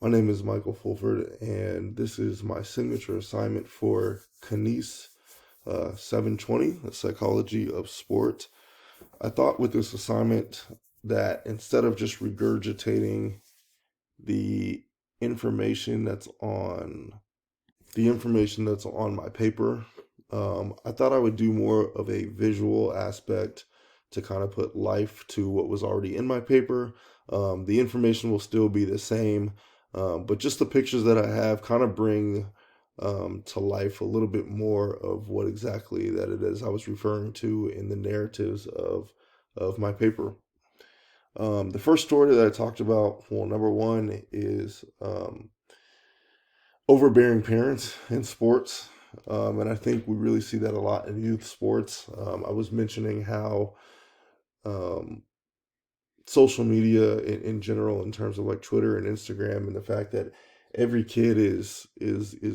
My name is Michael Fulford, and this is my signature assignment for Knies 720, the psychology of sport. I thought with this assignment that instead of just regurgitating the information that's on my paper, I thought I would do more of a visual aspect to kind of put life to what was already in my paper. The information will still be the same, but just the pictures that I have kind of bring to life a little bit more of what exactly that it is I was referring to in the narratives of my paper. The first story that I talked about, well, number one is overbearing parents in sports. And I think we really see that a lot in youth sports. I was mentioning how um, social media in general, in terms of like Twitter and Instagram, and the fact that every kid is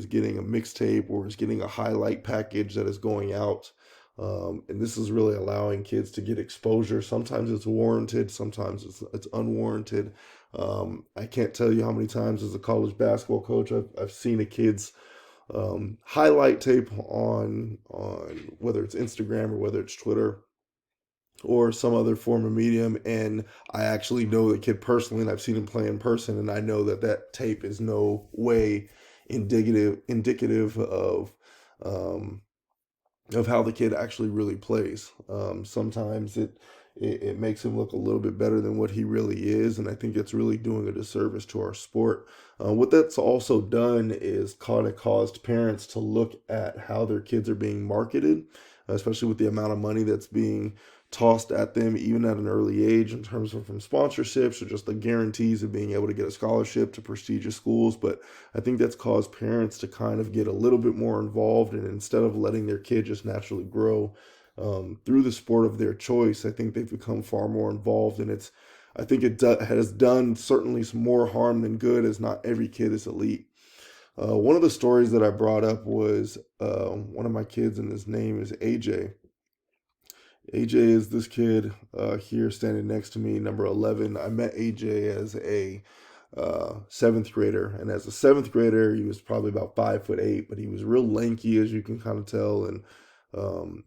getting a mixtape or is getting a highlight package that is going out. And this is really allowing kids to get exposure. Sometimes it's warranted, sometimes it's unwarranted. I can't tell you how many times as a college basketball coach I've seen a kid's highlight tape on whether it's Instagram or whether it's Twitter or some other form of medium, and I actually know the kid personally, and I've seen him play in person, and I know that that tape is no way indicative um, of how the kid actually really plays. Sometimes it makes him look a little bit better than what he really is, and I think it's really doing a disservice to our sport. What that's also done is kind of caused parents to look at how their kids are being marketed, especially with the amount of money that's being tossed at them even at an early age in terms of from sponsorships or just the guarantees of being able to get a scholarship to prestigious schools. But I think that's caused parents to kind of get a little bit more involved, and instead of letting their kid just naturally grow through the sport of their choice, I think they've become far more involved, and I think has done certainly some more harm than good, as not every kid is elite. One of the stories that I brought up was one of my kids, and his name is AJ. AJ is this kid here standing next to me, number 11. I met AJ as a seventh grader, and as a seventh grader, he was probably about 5'8", but he was real lanky, as you can kind of tell, and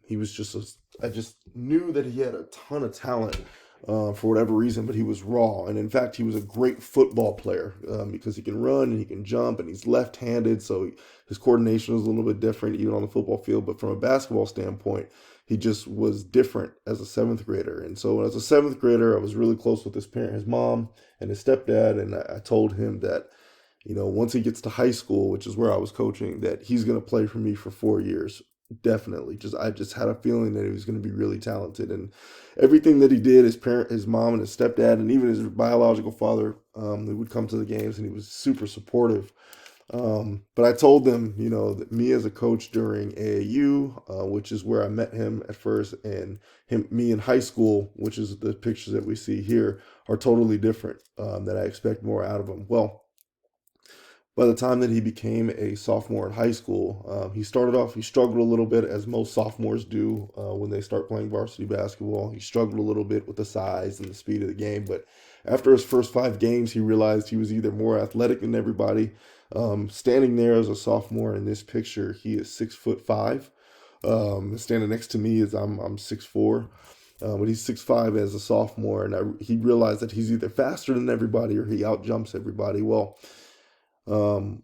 he was I just knew that he had a ton of talent for whatever reason, but he was raw, and in fact, he was a great football player because he can run and he can jump, and he's left-handed, so his coordination was a little bit different even on the football field. But from a basketball standpoint, he just was different as a seventh grader. And so as a seventh grader, I was really close with his parent, his mom, and his stepdad. And I told him that, once he gets to high school, which is where I was coaching, that he's going to play for me for 4 years. Definitely. I just had a feeling that he was going to be really talented. And everything that he did, his mom and his stepdad, and even his biological father, they would come to the games, and he was super supportive. But I told them, that me as a coach during AAU, which is where I met him at first, and me in high school, which is the pictures that we see here, are totally different. That I expect more out of him. Well, by the time that he became a sophomore in high school, he struggled a little bit, as most sophomores do when they start playing varsity basketball. He struggled a little bit with the size and the speed of the game, but after his first 5 games, he realized he was either more athletic than everybody. Standing there as a sophomore in this picture, he is 6'5". Standing next to me is I'm 6'4". But he's 6'5" as a sophomore, and he realized that he's either faster than everybody or he out jumps everybody. Well, um,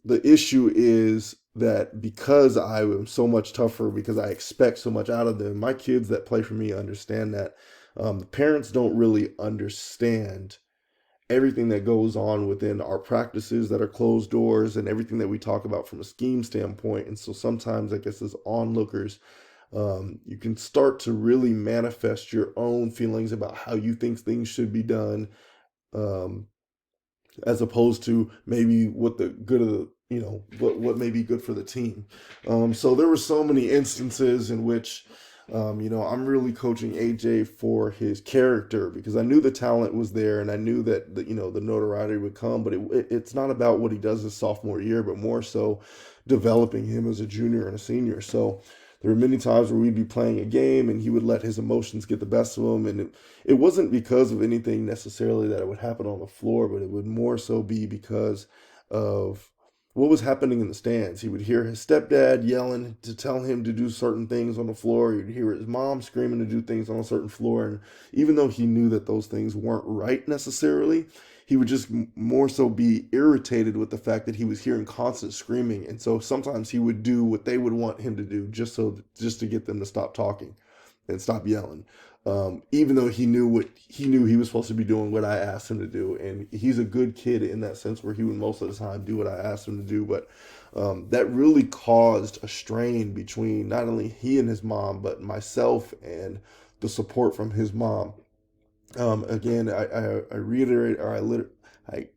the issue is that because I am so much tougher, because I expect so much out of them, my kids that play for me understand that. The parents don't really understand everything that goes on within our practices that are closed doors and everything that we talk about from a scheme standpoint. And so sometimes, I guess, as onlookers, you can start to really manifest your own feelings about how you think things should be done. Um, as opposed to maybe what the good of the what may be good for the team. So there were so many instances in which I'm really coaching AJ for his character, because I knew the talent was there, and I knew that the notoriety would come, but it's not about what he does his sophomore year, but more so developing him as a junior and a senior. So there were many times where we'd be playing a game and he would let his emotions get the best of him. And it wasn't because of anything necessarily that it would happen on the floor, but it would more so be because of what was happening in the stands. He would hear his stepdad yelling to tell him to do certain things on the floor. He'd hear his mom screaming to do things on a certain floor. And even though he knew that those things weren't right necessarily, he would just more so be irritated with the fact that he was hearing constant screaming. And so sometimes he would do what they would want him to do just to get them to stop talking and stop yelling. Even though he knew he was supposed to be doing what I asked him to do, and he's a good kid in that sense where he would most of the time do what I asked him to do. But that really caused a strain between not only he and his mom, but myself and the support from his mom. Again, I reiterate, I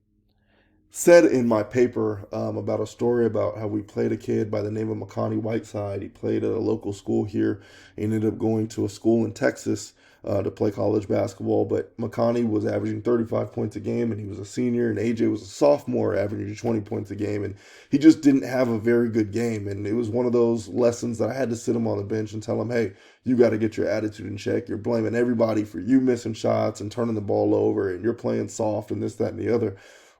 said in my paper about a story about how we played a kid by the name of Makani Whiteside. He played at a local school here, ended up going to a school in Texas to play college basketball. But Makani was averaging 35 points a game, and he was a senior, and AJ was a sophomore, averaging 20 points a game, and he just didn't have a very good game. And it was one of those lessons that I had to sit him on the bench and tell him, hey, you got to get your attitude in check. You're blaming everybody for you missing shots and turning the ball over, and you're playing soft and this, that, and the other.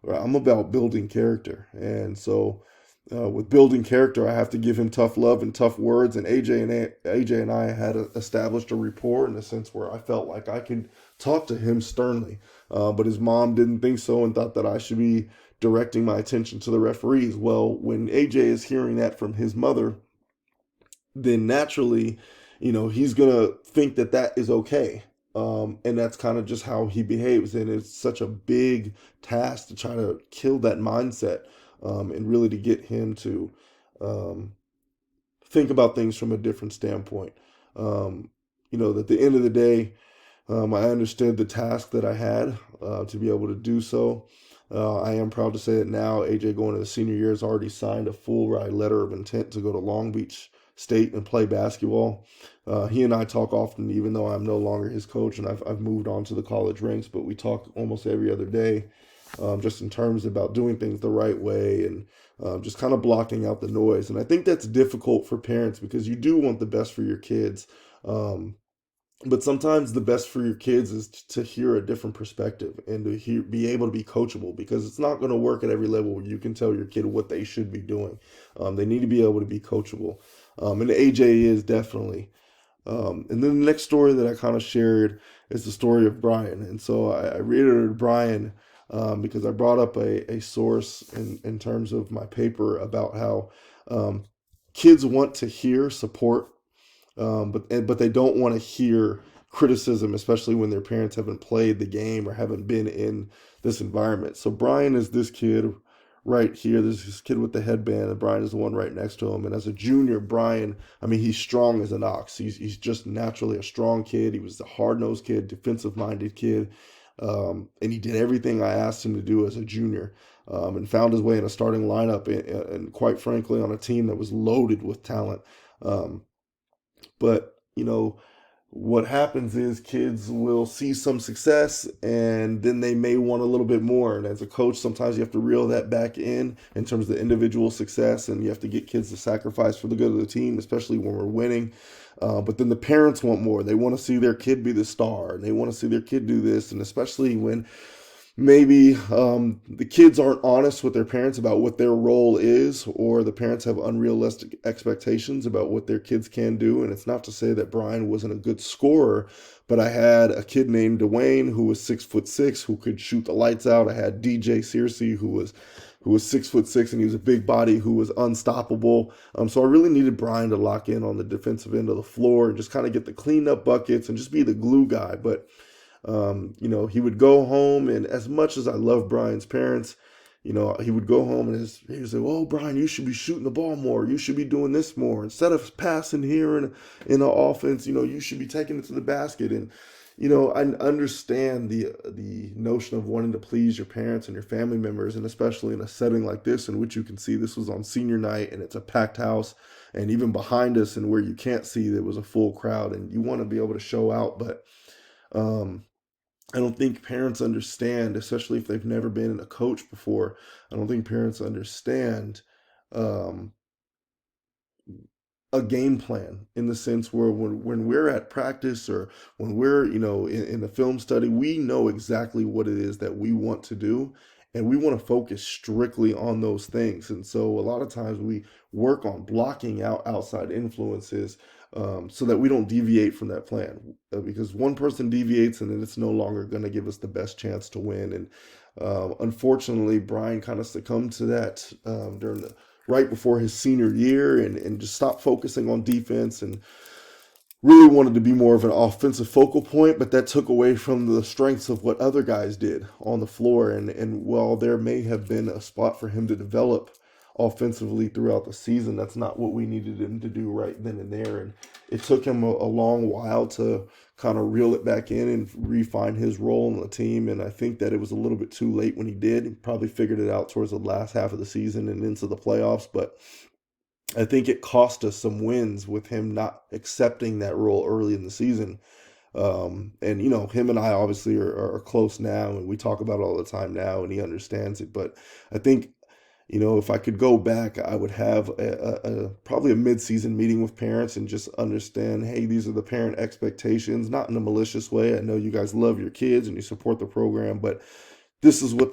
I'm about building character. And so with building character, I have to give him tough love and tough words. And AJ and I had established a rapport in a sense where I felt like I could talk to him sternly. But his mom didn't think so and thought that I should be directing my attention to the referees. Well, when AJ is hearing that from his mother, then naturally, he's gonna think that that is okay. And that's kind of just how he behaves. And it's such a big task to try to kill that mindset, and really to get him to um, think about things from a different standpoint. Um, at the end of the day, I understood the task that I had to be able to do so. I am proud to say that now AJ, going to the senior year, has already signed a full ride letter of intent to go to Long Beach State and play basketball. He and I talk often, even though I'm no longer his coach and I've moved on to the college ranks, but we talk almost every other day, just in terms about doing things the right way and just kind of blocking out the noise. And I think that's difficult for parents because you do want the best for your kids. Um, but sometimes the best for your kids is to hear a different perspective and to be able to be coachable, because it's not going to work at every level where you can tell your kid what they should be doing. They need to be able to be coachable. And AJ is definitely. And then the next story that I kind of shared is the story of Brian. And so I reiterated Brian because I brought up a source in terms of my paper about how um, kids want to hear support, but they don't want to hear criticism, especially when their parents haven't played the game or haven't been in this environment. So Brian is this kid right here. There's this kid with the headband, and Brian is the one right next to him. And as a junior, Brian, I mean, he's strong as an ox. He's just naturally a strong kid. He was a hard nosed kid, defensive minded kid. And he did everything I asked him to do as a junior, and found his way in a starting lineup, and quite frankly, on a team that was loaded with talent. Um, but, what happens is kids will see some success and then they may want a little bit more. And as a coach, sometimes you have to reel that back in terms of the individual success, and you have to get kids to sacrifice for the good of the team, especially when we're winning. But then the parents want more. They want to see their kid be the star, and they want to see their kid do this. And especially when maybe the kids aren't honest with their parents about what their role is, or the parents have unrealistic expectations about what their kids can do. And it's not to say that Brian wasn't a good scorer, but I had a kid named Dwayne who was 6'6", who could shoot the lights out. I had DJ Searcy who was 6'6", and he was a big body who was unstoppable. So I really needed Brian to lock in on the defensive end of the floor and just kind of get the cleanup buckets and just be the glue guy. But he would go home, and as much as I love Brian's parents, he would go home and he would say, "Oh, Brian, you should be shooting the ball more. You should be doing this more. Instead of passing here in the offense, you should be taking it to the basket." And I understand the notion of wanting to please your parents and your family members, and especially in a setting like this, in which you can see this was on senior night and it's a packed house, and even behind us and where you can't see, there was a full crowd, and you want to be able to show out, but. Um, I don't think parents understand, especially if they've never been a coach before. I don't think parents understand um, a game plan in the sense where when we're at practice or when we're in the film study, we know exactly what it is that we want to do, and we want to focus strictly on those things. And so a lot of times we work on blocking out outside influences, so that we don't deviate from that plan, because one person deviates and then it's no longer going to give us the best chance to win. And unfortunately, Brian kind of succumbed to that during the right before his senior year, and just stopped focusing on defense and really wanted to be more of an offensive focal point, but that took away from the strengths of what other guys did on the floor. And while there may have been a spot for him to develop offensively throughout the season, that's not what we needed him to do right then and there. And it took him a long while to kind of reel it back in and refine his role in the team. And I think that it was a little bit too late when he did. He probably figured it out towards the last half of the season and into the playoffs, but I think it cost us some wins with him not accepting that role early in the season. And him and I obviously are close now, and we talk about it all the time now, and he understands it. But I think, if I could go back, I would have probably a mid-season meeting with parents and just understand, hey, these are the parent expectations, not in a malicious way. I know you guys love your kids and you support the program, but these are what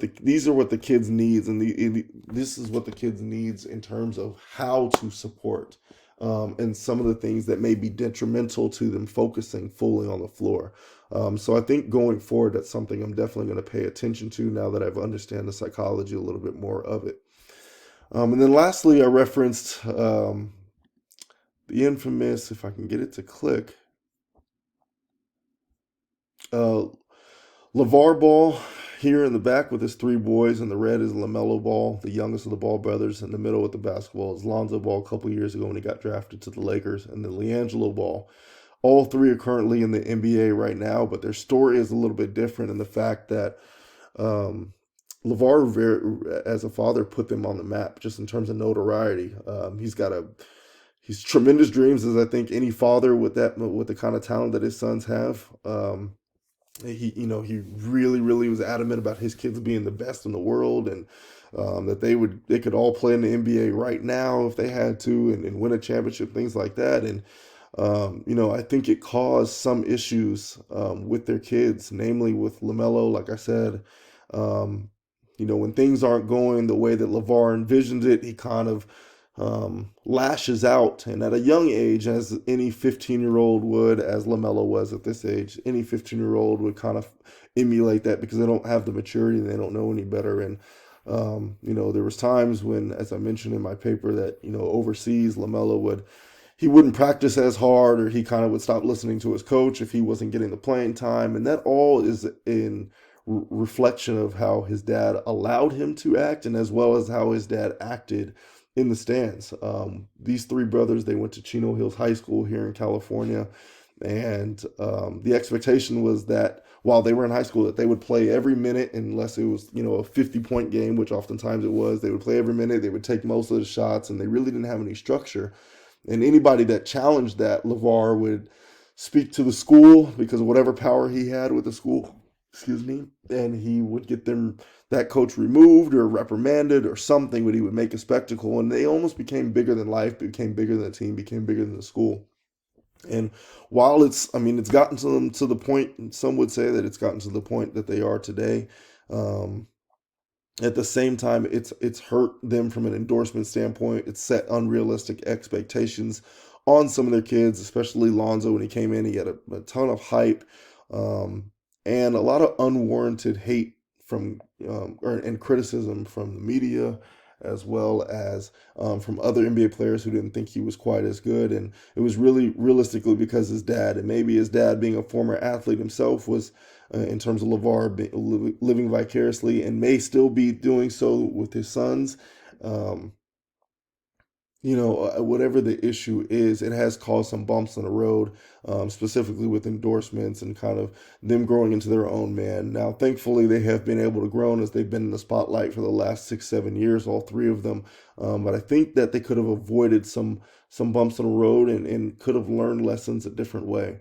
the kids needs, and this is what the kids needs in terms of how to support, and some of the things that may be detrimental to them focusing fully on the floor. So I think going forward, that's something I'm definitely going to pay attention to now that I've understand the psychology a little bit more of it. And then lastly, I referenced the infamous, if I can get it to click, uh, LeVar Ball here in the back with his three boys. In the red is LaMelo Ball, the youngest of the Ball brothers. In the middle with the basketball is Lonzo Ball a couple years ago when he got drafted to the Lakers. And then LiAngelo Ball. All three are currently in the NBA right now, but their story is a little bit different in the fact that um, LeVar, as a father, put them on the map just in terms of notoriety. He's tremendous dreams, as I think any father with the kind of talent that his sons have. He really really was adamant about his kids being the best in the world, and that they could all play in the NBA right now if they had to, and win a championship, things like that. And I think it caused some issues with their kids, namely with LaMelo. Like I said, um, when things aren't going the way that LeVar envisioned it, he kind of lashes out. And at a young age, as any 15-year-old would, as LaMelo was at this age, any 15-year-old would kind of emulate that because they don't have the maturity and they don't know any better. And there was times when, as I mentioned in my paper, that overseas, LaMelo he wouldn't practice as hard, or he kind of would stop listening to his coach if he wasn't getting the playing time. And that all is in reflection of how his dad allowed him to act, and as well as how his dad acted in the stands. These three brothers, they went to Chino Hills High School here in California, and the expectation was that while they were in high school, that they would play every minute, unless it was a 50-point game, which oftentimes it was. They would play every minute. They would take most of the shots, and they really didn't have any structure. And anybody that challenged that, LeVar would speak to the school because of whatever power he had with the school, excuse me, and he would get that coach removed or reprimanded or something, but he would make a spectacle. And they almost became bigger than life, became bigger than the team, became bigger than the school. And while it's gotten to them to the point, and some would say that it's gotten to the point that they are today. Um, at the same time, it's hurt them from an endorsement standpoint. It's set unrealistic expectations on some of their kids, especially Lonzo. When he came in, he had a ton of hype, um, and a lot of unwarranted hate and criticism from the media, as well as from other NBA players who didn't think he was quite as good. And it was really realistically because his dad, and maybe his dad being a former athlete himself, was in terms of LeVar living vicariously and may still be doing so with his sons. Um, whatever the issue is, it has caused some bumps in the road, specifically with endorsements and kind of them growing into their own man. Now, thankfully, they have been able to grow as they've been in the spotlight for the last 6, 7 years, all three of them. But I think that they could have avoided some bumps in the road, and could have learned lessons a different way.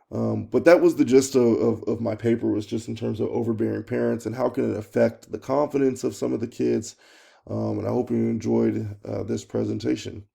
But that was the gist of my paper, was just in terms of overbearing parents and how can it affect the confidence of some of the kids. And I hope you enjoyed this presentation.